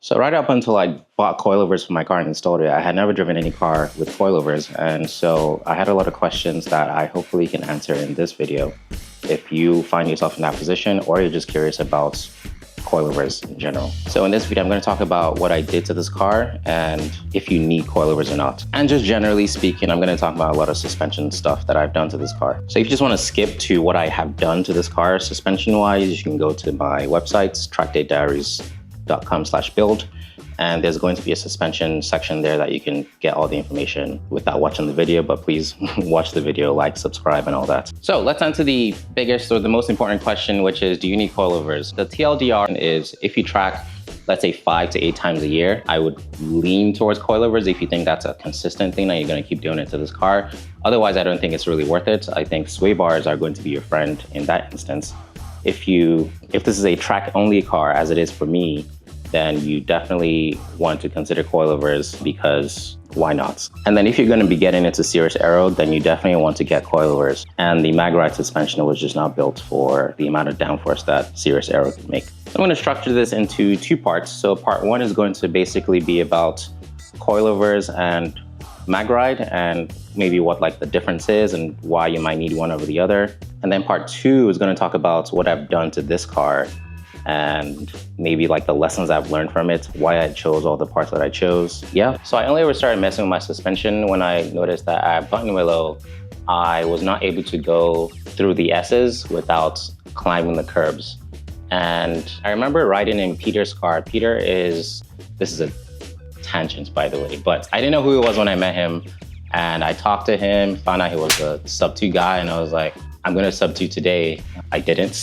So right up until I bought coilovers for my car and installed it, I had never driven any car with coilovers. And so I had a lot of questions that I hopefully can answer in this video. If you find yourself in that position or you're just curious about coilovers in general. So in this video, I'm going to talk about what I did to this car and if you need coilovers or not. And just generally speaking, I'm going to talk about a lot of suspension stuff that I've done to this car. So if you just want to skip to what I have done to this car suspension wise, you can go to my website, trackdatediaries.com/build. And there's going to be a suspension section there that you can get all the information without watching the video, but please watch the video, like, subscribe, and all that. So let's answer the biggest or the most important question, which is, do you need coilovers? The TLDR is if you track, let's say 5 to 8 times a year, I would lean towards coilovers if you think that's a consistent thing and you're gonna keep doing it to this car. Otherwise, I don't think it's really worth it. I think sway bars are going to be your friend in that instance. If this is a track only car, as it is for me, then you definitely want to consider coilovers because why not? And then if you're going to be getting into serious aero, then you definitely want to get coilovers. And the MagRide suspension was just not built for the amount of downforce that serious aero can make. I'm going to structure this into 2 parts. So part 1 is going to basically be about coilovers and MagRide and maybe what like the difference is and why you might need one over the other. And then part 2 is going to talk about what I've done to this car and maybe like the lessons I've learned from it, why I chose all the parts that I chose. Yeah, so I only ever started messing with my suspension when I noticed that at Button Willow, I was not able to go through the S's without climbing the curbs. And I remember riding in Peter's car. This is a tangent by the way, but I didn't know who he was when I met him. And I talked to him, found out he was a sub 2 guy, and I was like, I'm gonna sub 2 today. I didn't.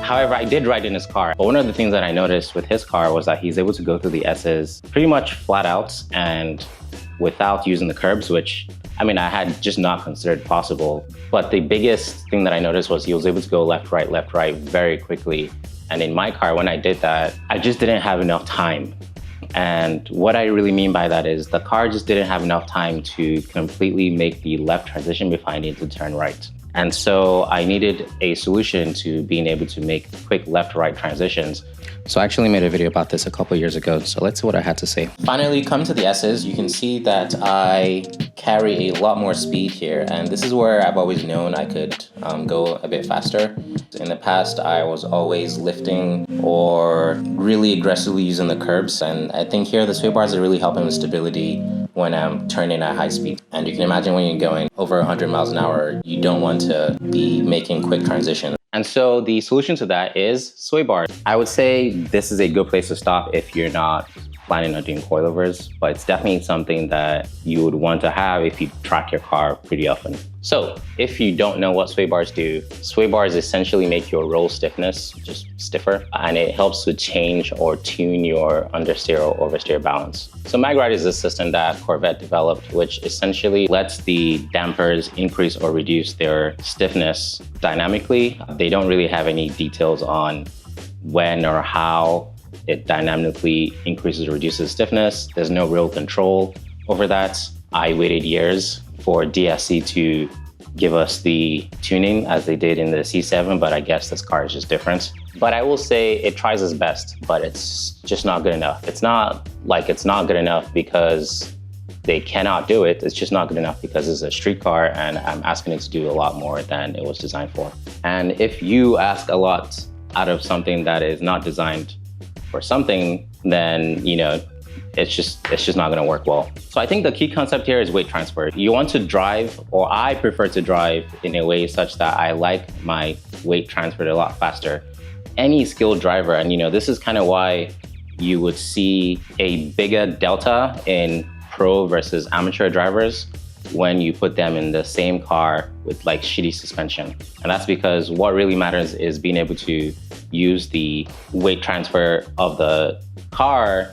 However, I did ride in his car. But one of the things that I noticed with his car was that he's able to go through the S's pretty much flat out and without using the curbs, which, I mean, I had just not considered possible. But the biggest thing that I noticed was he was able to go left, right very quickly. And in my car, when I did that, I just didn't have enough time. And what I really mean by that is the car just didn't have enough time to completely make the left transition before I needed to turn right. And so I needed a solution to being able to make quick left-right transitions. So I actually made a video about this a couple years ago. So let's see what I had to say. Finally, come to the S's. You can see that I carry a lot more speed here. And this is where I've always known I could go a bit faster. In the past, I was always lifting or really aggressively using the curbs. And I think here the sway bars are really helping with stability when I'm turning at high speed. And you can imagine when you're going over 100 miles an hour, you don't want to be making quick transitions. And so the solution to that is sway bars. I would say this is a good place to stop if you're not planning on doing coilovers, but it's definitely something that you would want to have if you track your car pretty often. So if you don't know what sway bars do, sway bars essentially make your roll stiffness just stiffer, and it helps to change or tune your understeer or oversteer balance. So MagRide is a system that Corvette developed, which essentially lets the dampers increase or reduce their stiffness dynamically. They don't really have any details on when or how it dynamically increases or reduces stiffness. There's no real control over that. I waited years for DSC to give us the tuning as they did in the C7, but I guess this car is just different. But I will say it tries its best, but it's just not good enough. It's not like it's not good enough because they cannot do it. It's just not good enough because it's a street car and I'm asking it to do a lot more than it was designed for. And if you ask a lot out of something that is not designed for something, then, you know, it's just not gonna work well. So I think the key concept here is weight transfer. You want to drive, or I prefer to drive in a way such that I like my weight transferred a lot faster. Any skilled driver, and you know, this is kind of why you would see a bigger delta in pro versus amateur drivers when you put them in the same car with like shitty suspension. And that's because what really matters is being able to use the weight transfer of the car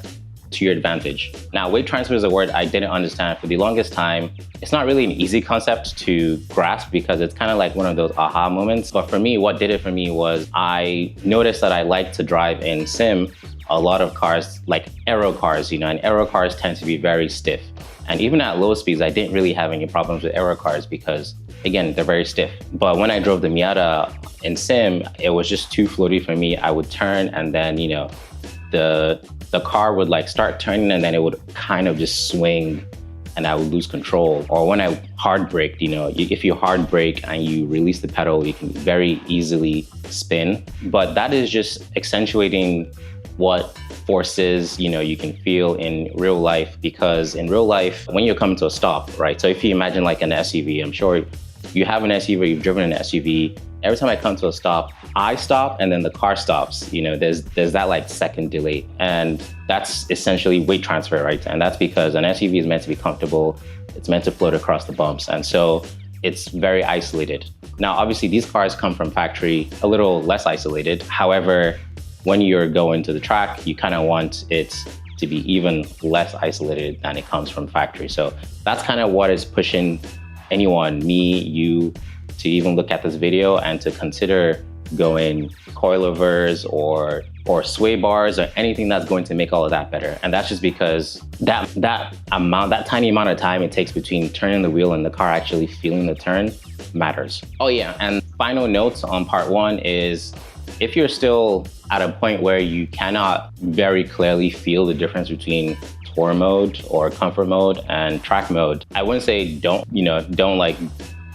to your advantage. Now, weight transfer is a word I didn't understand for the longest time. It's not really an easy concept to grasp because it's kind of like one of those aha moments. But for me, what did it for me was I noticed that I like to drive in sim a lot of cars, like aero cars, you know, and aero cars tend to be very stiff. And even at low speeds, I didn't really have any problems with aero cars because, again, they're very stiff. But when I drove the Miata in sim, it was just too floaty for me. I would turn and then, you know, the car would like start turning and then it would kind of just swing and I would lose control. Or when I hard braked, if you hard brake and you release the pedal, you can very easily spin. But that is just accentuating what forces you can feel in real life, because in real life, when you're coming to a stop, right? So if you imagine like an SUV, I'm sure you have an SUV, you've driven an SUV. Every time I come to a stop, I stop and then the car stops. There's that like second delay, and that's essentially weight transfer, right? And that's because an SUV is meant to be comfortable. It's meant to float across the bumps. And so it's very isolated. Now, obviously these cars come from factory a little less isolated. However, when you're going to the track, you kind of want it to be even less isolated than it comes from factory. So that's kind of what is pushing anyone, me, you, to even look at this video and to consider going coilovers or sway bars or anything that's going to make all of that better. And that's just because that tiny amount of time it takes between turning the wheel and the car actually feeling the turn matters. Oh yeah, and final notes on part 1 is, if you're still at a point where you cannot very clearly feel the difference between tour mode or comfort mode and track mode, I wouldn't say don't like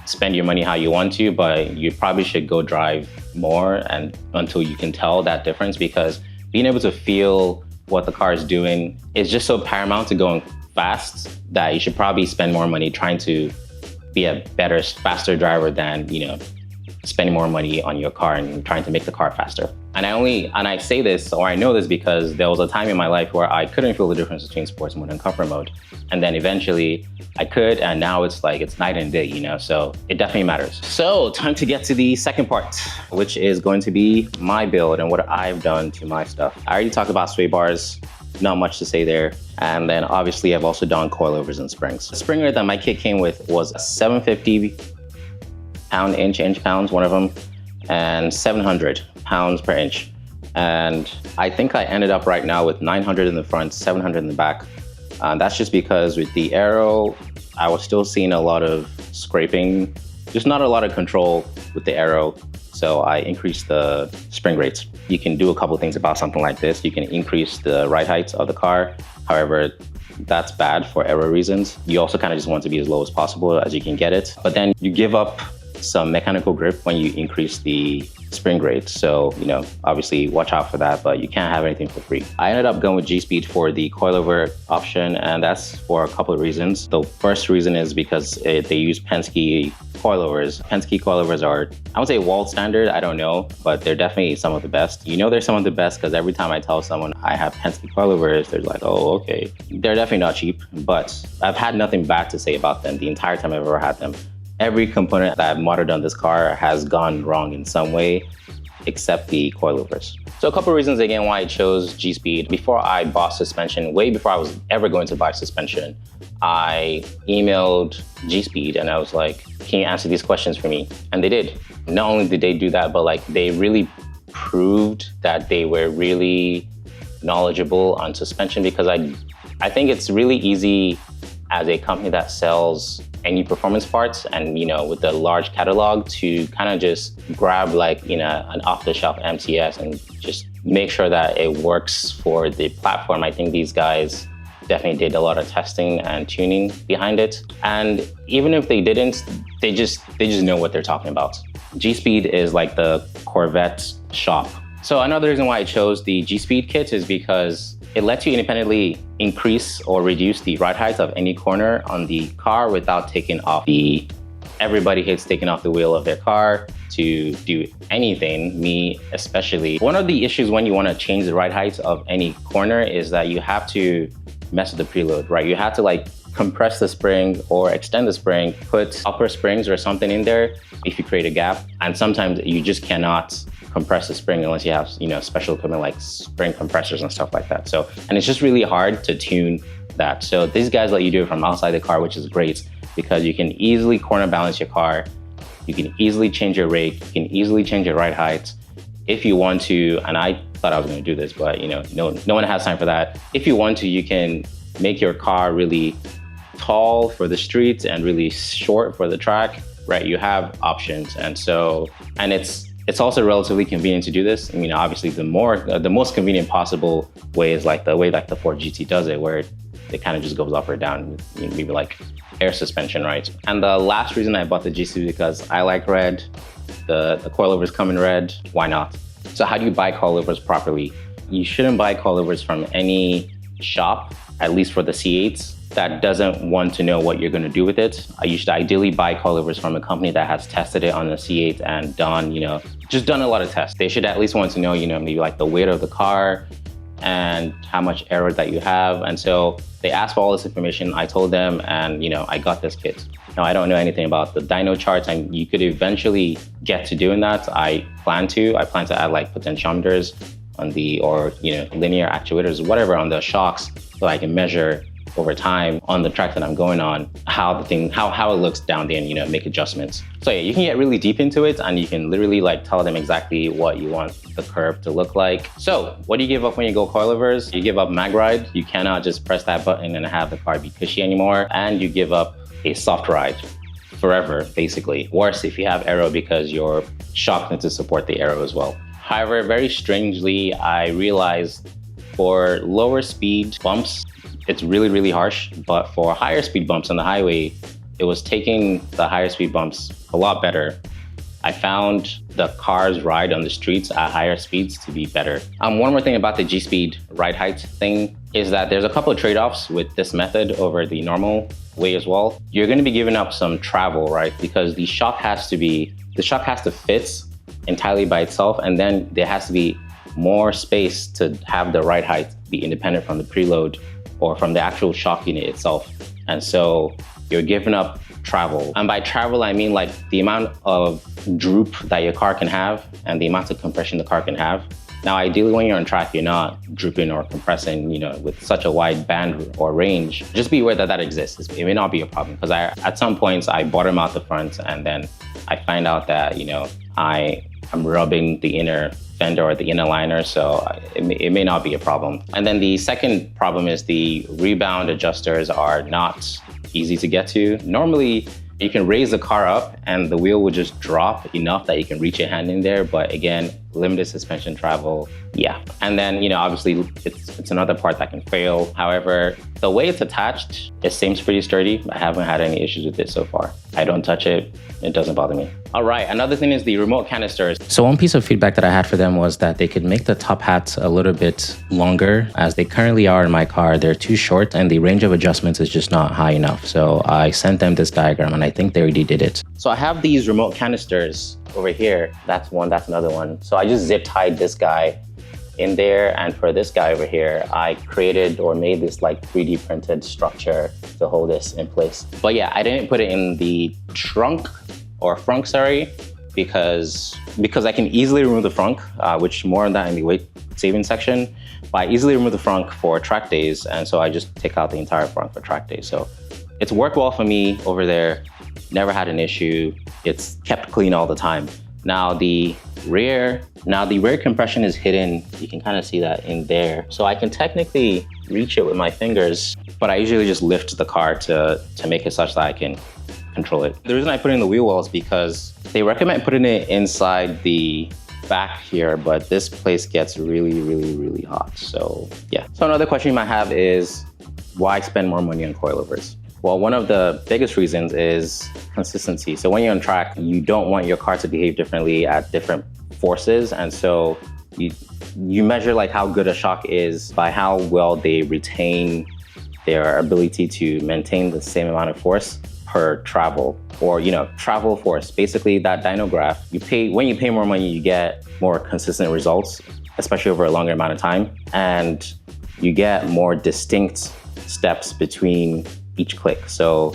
spend your money how you want to, but you probably should go drive more and until you can tell that difference, because being able to feel what the car is doing is just so paramount to going fast that you should probably spend more money trying to be a better, faster driver than, spending more money on your car and trying to make the car faster. And I say this, or I know this, because there was a time in my life where I couldn't feel the difference between sports mode and comfort mode. And then eventually I could, and now it's like, it's night and day, so it definitely matters. So time to get to the second part, which is going to be my build and what I've done to my stuff. I already talked about sway bars, not much to say there. And then obviously I've also done coilovers and springs. The spring rate that my kit came with was a 750 pound inch pounds, one of them, and 700 pounds per inch. And I think I ended up right now with 900 in the front, 700 in the back. That's just because with the aero, I was still seeing a lot of scraping, just not a lot of control with the aero. So I increased the spring rates. You can do a couple of things about something like this. You can increase the ride height of the car. However, that's bad for aero reasons. You also kind of just want to be as low as possible as you can get it. But then you give up some mechanical grip when you increase the spring rate. So, obviously watch out for that, but you can't have anything for free. I ended up going with G-Speed for the coilover option, and that's for a couple of reasons. The first reason is because they use Penske coilovers. Penske coilovers are, I would say world standard, I don't know, but they're definitely some of the best. They're some of the best because every time I tell someone I have Penske coilovers, they're like, oh, okay. They're definitely not cheap, but I've had nothing bad to say about them the entire time I've ever had them. Every component that I've modded on this car has gone wrong in some way, except the coilovers. So a couple of reasons again why I chose G-Speed. Before I bought suspension, way before I was ever going to buy suspension, I emailed G-Speed and I was like, can you answer these questions for me? And they did. Not only did they do that, but like they really proved that they were really knowledgeable on suspension, because I think it's really easy as a company that sells any performance parts and, with a large catalog to kind of just grab like, an off-the-shelf MTS and just make sure that it works for the platform. I think these guys definitely did a lot of testing and tuning behind it. And even if they didn't, they just know what they're talking about. G-Speed is like the Corvette shop. So another reason why I chose the G-Speed kit is because it lets you independently increase or reduce the ride height of any corner on the car without taking off everybody hates taking off the wheel of their car to do anything, me especially. One of the issues when you want to change the ride height of any corner is that you have to mess with the preload, right? You have to like compress the spring or extend the spring, put upper springs or something in there if you create a gap. And sometimes you just cannot compress the spring unless you have, special equipment like spring compressors and stuff like that. So, and it's just really hard to tune that. So these guys let you do it from outside the car, which is great because you can easily corner balance your car. You can easily change your rake. You can easily change your ride height if you want to. And I thought I was going to do this, but no one has time for that. If you want to, you can make your car really tall for the streets and really short for the track, right? You have options. And It's also relatively convenient to do this. I mean, obviously the most convenient possible way is like the way like the Ford GT does it, where it kind of just goes up or down, maybe like air suspension, right? And the last reason I bought the GT is because I like red. The coilovers come in red, why not? So how do you buy coilovers properly? You shouldn't buy coilovers from any shop, at least for the C8s, that doesn't want to know what you're going to do with it. You should ideally buy coilovers from a company that has tested it on the C8 and done, just done a lot of tests. They should at least want to know, maybe like the weight of the car and how much error that you have. And so they asked for all this information. I told them, and I got this kit. Now, I don't know anything about the dyno charts, and you could eventually get to doing that. I plan to add like potentiometers on or linear actuators, whatever, on the shocks, so I can measure over time on the track that I'm going on, how it looks down there and, make adjustments. So yeah, you can get really deep into it and you can literally like tell them exactly what you want the curve to look like. So what do you give up when you go coilovers? You give up MagRide. You cannot just press that button and have the car be cushy anymore. And you give up a soft ride forever, basically. Worse if you have aero, because your shock needs to support the aero as well. However, very strangely, I realized for lower speed bumps, it's really, really harsh, but for higher speed bumps on the highway, it was taking the higher speed bumps a lot better. I found the cars ride on the streets at higher speeds to be better. One more thing about the G-Speed ride height thing is that there's a couple of trade-offs with this method over the normal way as well. You're gonna be giving up some travel, right? Because the shock has to fit entirely by itself, and then there has to be more space to have the ride height be independent from the preload or from the actual shock unit itself. And so you're giving up travel. And by travel, I mean like the amount of droop that your car can have and the amount of compression the car can have. Now, ideally, when you're on track, you're not drooping or compressing, with such a wide band or range. Just be aware that that exists. It may not be a problem, because at some points I bottom out the front and then I find out that, I'm rubbing the inner fender or the inner liner, so it may not be a problem. And then the second problem is the rebound adjusters are not easy to get to. Normally, you can raise the car up and the wheel will just drop enough that you can reach your hand in there. But again, limited suspension travel, yeah. And then, obviously it's another part that can fail. However, the way it's attached, it seems pretty sturdy. I haven't had any issues with it so far. I don't touch it. It doesn't bother me. All right, another thing is the remote canisters. So one piece of feedback that I had for them was that they could make the top hats a little bit longer. As they currently are in my car, they're too short and the range of adjustments is just not high enough. So I sent them this diagram and I think they already did it. So I have these remote canisters over here. That's one, that's another one. So I just zip tied this guy in there, and for this guy over here, I created or made this like 3D printed structure to hold this in place. But yeah, I didn't put it in the trunk or frunk, sorry, because I can easily remove the frunk, which more on that in the weight saving section. But I easily remove the frunk for track days, and so I just take out the entire frunk for track days. So it's worked well for me over there. Never had an issue. It's kept clean all the time. Now the rear compression is hidden. You can kind of see that in there. So I can technically reach it with my fingers, but I usually just lift the car to make it such that I can control it. The reason I put it in the wheel well is because they recommend putting it inside the back here, but this place gets really, really, really hot. So yeah. So another question you might have is, why spend more money on coilovers? Well, one of the biggest reasons is consistency. So when you're on track, you don't want your car to behave differently at different forces. And so you measure like how good a shock is by how well they retain their ability to maintain the same amount of force per travel, or travel force. Basically that dyno graph, when you pay more money, you get more consistent results, especially over a longer amount of time. And you get more distinct steps between each click. So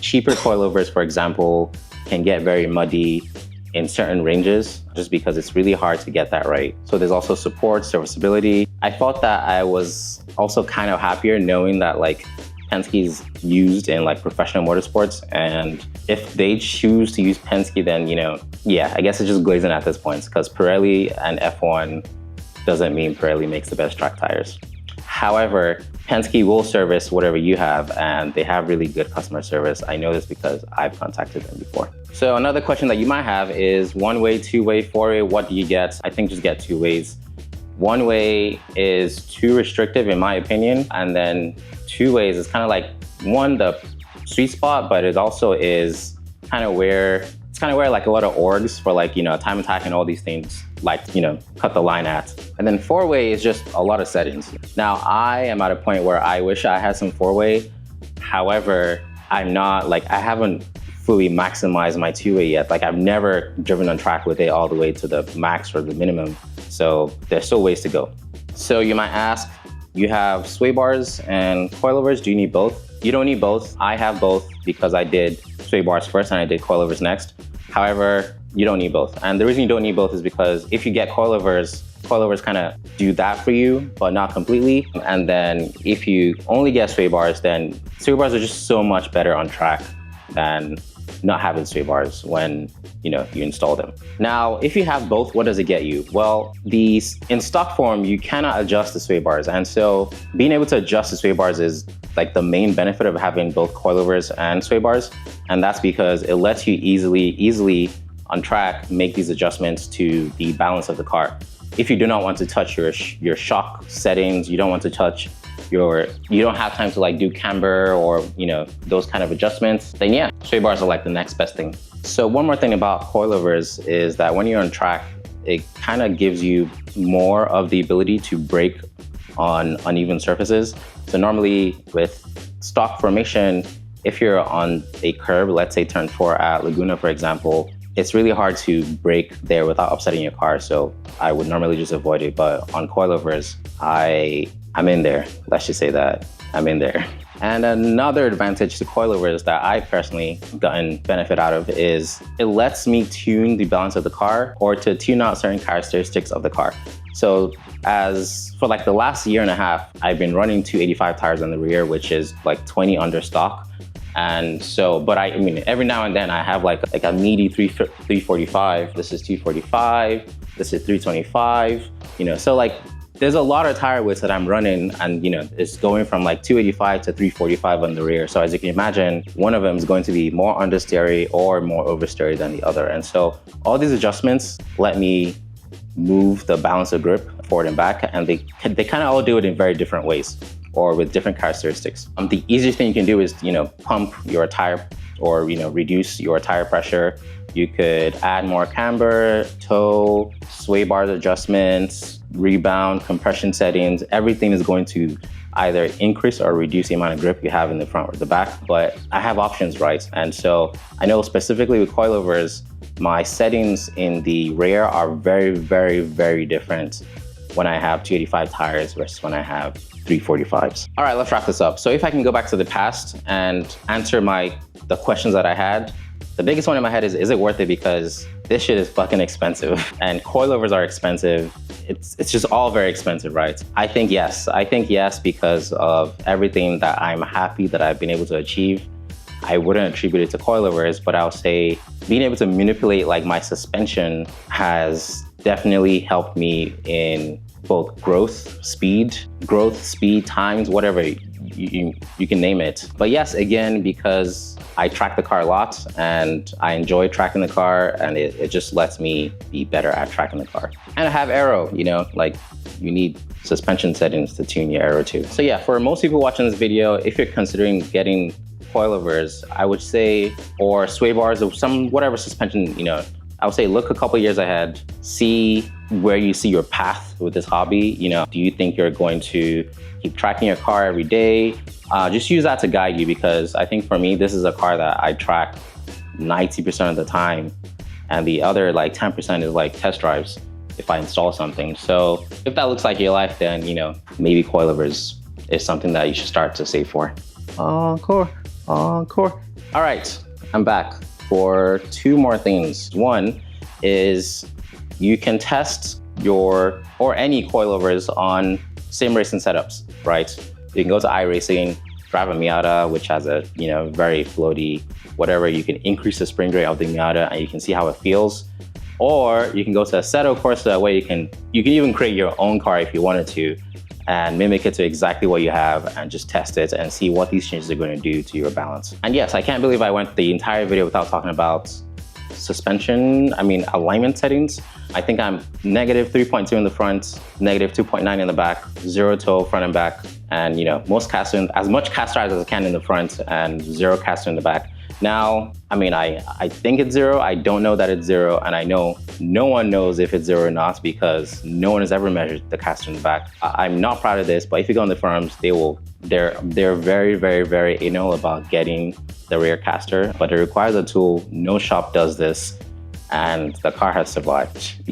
cheaper coilovers, for example, can get very muddy in certain ranges just because it's really hard to get that right. So there's also support, serviceability. I felt that I was also kind of happier knowing that like Penske's used in like professional motorsports, and if they choose to use Penske, then yeah, I guess it's just glazing at this point, because Pirelli and F1 doesn't mean Pirelli makes the best track tires. However, Penske will service whatever you have, and they have really good customer service. I know this because I've contacted them before. So another question that you might have is one-way, two-way, four-way, what do you get? I think just get two ways. One way is too restrictive in my opinion, and then two ways is kind of like one, the sweet spot, but it also is kind of where like a lot of orgs for like, you know, time attack and all these things like, you know, cut the line at. And then four-way is just a lot of settings. Now I am at a point where I wish I had some four-way. However, I'm not like, I haven't fully maximized my two-way yet. Like I've never driven on track with it all the way to the max or the minimum. So there's still ways to go. So you might ask, you have sway bars and coilovers, do you need both? You don't need both. I have both because I did sway bars first and I did coilovers next. However, you don't need both. And the reason you don't need both is because if you get coilovers kind of do that for you, but not completely. And then if you only get sway bars, then sway bars are just so much better on track than not having sway bars when, you know, you install them. Now, if you have both, what does it get you? Well, in stock form, you cannot adjust the sway bars. And so being able to adjust the sway bars is like the main benefit of having both coilovers and sway bars. And that's because it lets you easily on track make these adjustments to the balance of the car. If you do not want to touch your shock settings, you don't want to touch you don't have time to like do camber or, you know, those kind of adjustments, then yeah, sway bars are like the next best thing. So one more thing about coilovers is that when you're on track, it kind of gives you more of the ability to brake on uneven surfaces. So normally with stock formation, if you're on a curb, let's say turn 4 at Laguna, for example, it's really hard to brake there without upsetting your car. So I would normally just avoid it. But on coilovers, I'm in there. Let's just say that I'm in there. And another advantage to coilovers that I've personally gotten benefit out of is it lets me tune the balance of the car or to tune out certain characteristics of the car. So as for like the last year and a half, I've been running 285 tires on the rear, which is like 20 under stock. And so, but I mean, every now and then I have like a meaty 345. This is 245. This is 325. You know, so like there's a lot of tire widths that I'm running, and you know, it's going from like 285 to 345 on the rear. So as you can imagine, one of them is going to be more understeery or more oversteery than the other. And so all these adjustments let me move the balance of grip forward and back, and they kind of all do it in very different ways or with different characteristics. The easiest thing you can do is, you know, pump your tire or, you know, reduce your tire pressure. You could add more camber, toe, sway bars adjustments, rebound, compression settings. Everything is going to either increase or reduce the amount of grip you have in the front or the back, but I have options, right? And so I know specifically with coilovers, my settings in the rear are very, very, very different when I have 285 tires versus when I have 345s. All right, let's wrap this up. So if I can go back to the past and answer the questions that I had, the biggest one in my head is it worth it? Because this shit is fucking expensive and coilovers are expensive. It's just all very expensive, right? I think yes because of everything that I'm happy that I've been able to achieve. I wouldn't attribute it to coilovers, but I'll say being able to manipulate like my suspension has definitely helped me in both growth speed, times, whatever you can name it. But yes, again, because I track the car a lot and I enjoy tracking the car, and it just lets me be better at tracking the car. And I have aero, you know, like you need suspension settings to tune your aero too. So yeah, for most people watching this video, if you're considering getting coilovers, I would say, or sway bars or whatever suspension, you know, I would say look a couple years ahead, see where you see your path with this hobby. You know, do you think you're going to keep tracking your car every day? Just use that to guide you, because I think for me, this is a car that I track 90% of the time. And the other like 10% is like test drives if I install something. So if that looks like your life, then, you know, maybe coilovers is something that you should start to save for. Encore. All right, I'm back for two more things. One is you can test your or any coilovers on sim racing setups, right? You can go to iRacing, drive a Miata, which has a, you know, very floaty, whatever. You can increase the spring rate of the Miata and you can see how it feels. Or you can go to Assetto Corsa, where you can even create your own car if you wanted to. and mimic it to exactly what you have and just test it and see what these changes are going to do to your balance. And yes, I can't believe I went the entire video without talking about suspension, alignment settings. I think I'm negative 3.2 in the front, negative 2.9 in the back, 0 toe front and back, and as much caster as I can in the front and 0 caster in the back. Now, I think it's 0. I don't know that it's 0, and I know no one knows if it's 0 or not because no one has ever measured the caster in the back. I'm not proud of this, but if you go on the forums, they're very, very, very anal about getting the rear caster, but it requires a tool. No shop does this, and the car has survived.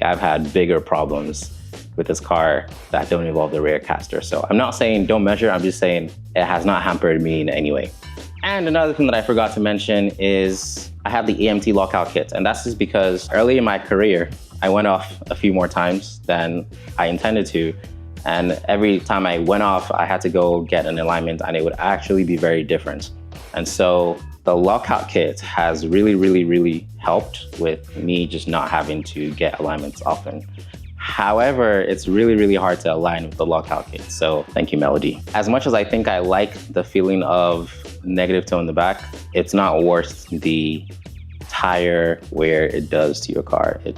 I've had bigger problems with this car that don't involve the rear caster. So I'm not saying don't measure, I'm just saying it has not hampered me in any way. And another thing that I forgot to mention is I have the AMT lockout kit, and that's just because early in my career, I went off a few more times than I intended to. And every time I went off, I had to go get an alignment and it would actually be very different. And so the lockout kit has really, really, really helped with me just not having to get alignments often. However, it's really, really hard to align with the lockout kit. So thank you, Melody. As much as I think I like the feeling of negative toe in the back, it's not worth the tire wear it does to your car. It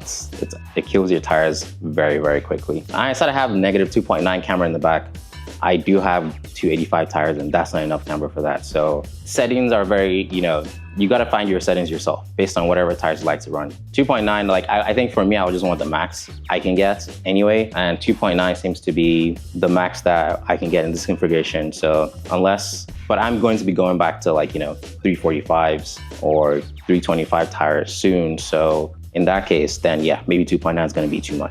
kills your tires very, very quickly. I said I have negative 2.9 camber in the back. I do have 285 tires, and that's not enough camber for that. So settings are very, you got to find your settings yourself based on whatever tires you like to run. 2.9, I think for me, I would just want the max I can get anyway. And 2.9 seems to be the max that I can get in this configuration. So but I'm going to be going back to 345s or 325 tires soon. So in that case, then yeah, maybe 2.9 is going to be too much.